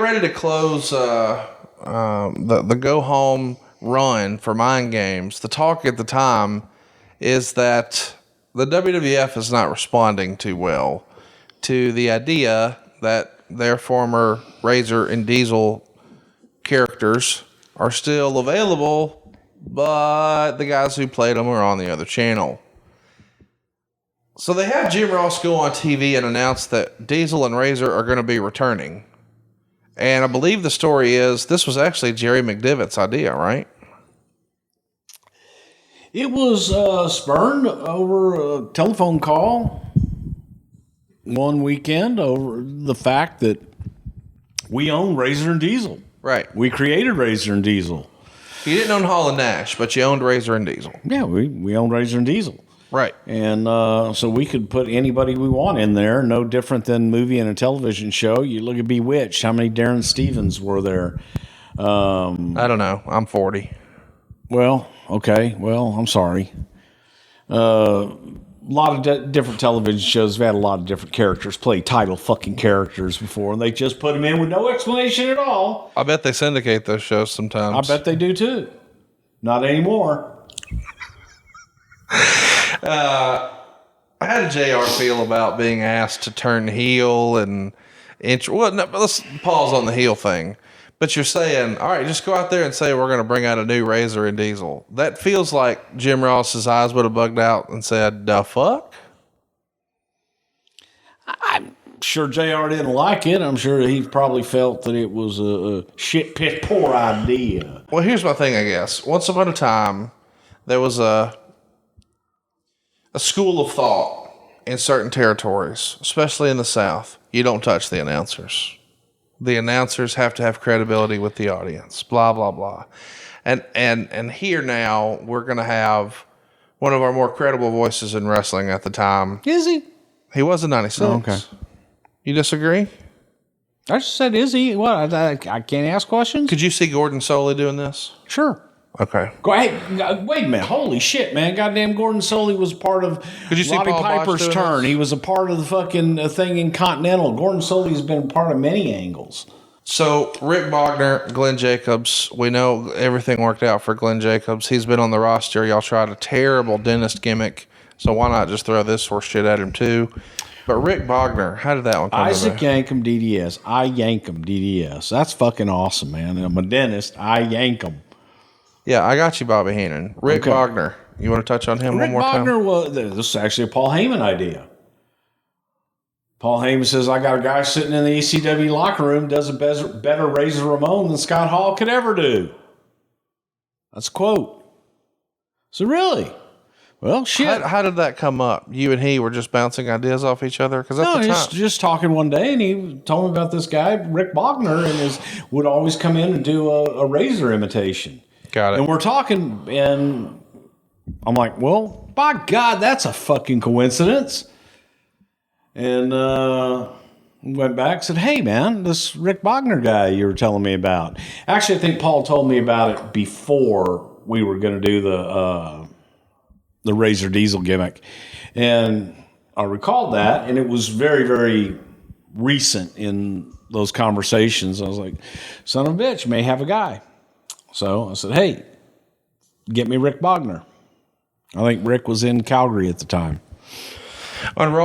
ready to close the go home run for Mind Games, the talk at the time is that the WWF is not responding too well to the idea that their former Razor and Diesel characters are still available, but the guys who played them are on the other channel. So they have Jim Ross go on TV and announce that Diesel and Razor are going to be returning. And I believe the story is this was actually Jerry McDevitt's idea, right? It was spurned over a telephone call one weekend over the fact that we own Razor and Diesel. Right. We created Razor and Diesel. You didn't own Hall and Nash, but you owned Razor and Diesel. Yeah, we owned Razor and Diesel. Right. And so we could put anybody we want in there, no different than movie and a television show. You look at Bewitched. How many Darren Stevens were there? I don't know. I'm 40. Well, okay. Well, I'm sorry. A lot of different television shows have had a lot of different characters play title fucking characters before, and they just put them in with no explanation at all. I bet they syndicate those shows sometimes. I bet they do too. Not anymore. How did JR feel about being asked to turn heel and let's pause on the heel thing. But you're saying, all right, just go out there and say we're going to bring out a new Razor and Diesel. That feels like Jim Ross's eyes would have bugged out and said, "The fuck?" I'm sure JR didn't like it. I'm sure he probably felt that it was a shit piss poor idea. Well, here's my thing, I guess. Once upon a time, there was a school of thought in certain territories, especially in the South. You don't touch the announcers. The announcers have to have credibility with the audience, blah, blah, blah. And here now, we're going to have one of our more credible voices in wrestling at the time. Is he? He was in 96. Oh, okay. You disagree? I just said, is he? What? I can't ask questions? Could you see Gordon Soley doing this? Sure. Okay. Go ahead. Wait a minute. Holy shit, man. Goddamn, Gordon Soley was part of Roddy Piper's turn. He was a part of the fucking thing in Continental. Gordon Soley's been part of many angles. So, Rick Bogner, Glenn Jacobs, we know everything worked out for Glenn Jacobs. He's been on the roster. Y'all tried a terrible dentist gimmick, so why not just throw this horse shit at him too? But Rick Bogner, how did that one come Isaac Yankum DDS. I yank him DDS. That's fucking awesome, man. I'm a dentist. I yank him. Yeah, I got you, Bobby Heenan. Rick Bogner. You want to touch on him one more time? Rick Bogner, this is actually a Paul Heyman idea. Paul Heyman says, I got a guy sitting in the ECW locker room does a better Razor Ramon than Scott Hall could ever do. That's a quote. So really? Well, shit. How did that come up? You and he were just bouncing ideas off each other? Because at the time, just talking one day, and he told me about this guy, Rick Bogner, and would always come in and do a Razor imitation. Got it. And we're talking, and I'm like, well, by God, that's a fucking coincidence. And went back and said, hey, man, this Rick Bogner guy you were telling me about. Actually, I think Paul told me about it before we were going to do the Razor Diesel gimmick. And I recalled that, and it was very, very recent in those conversations. I was like, son of a bitch, may have a guy. So I said, hey, get me Rick Bogner. I think Rick was in Calgary at the time. On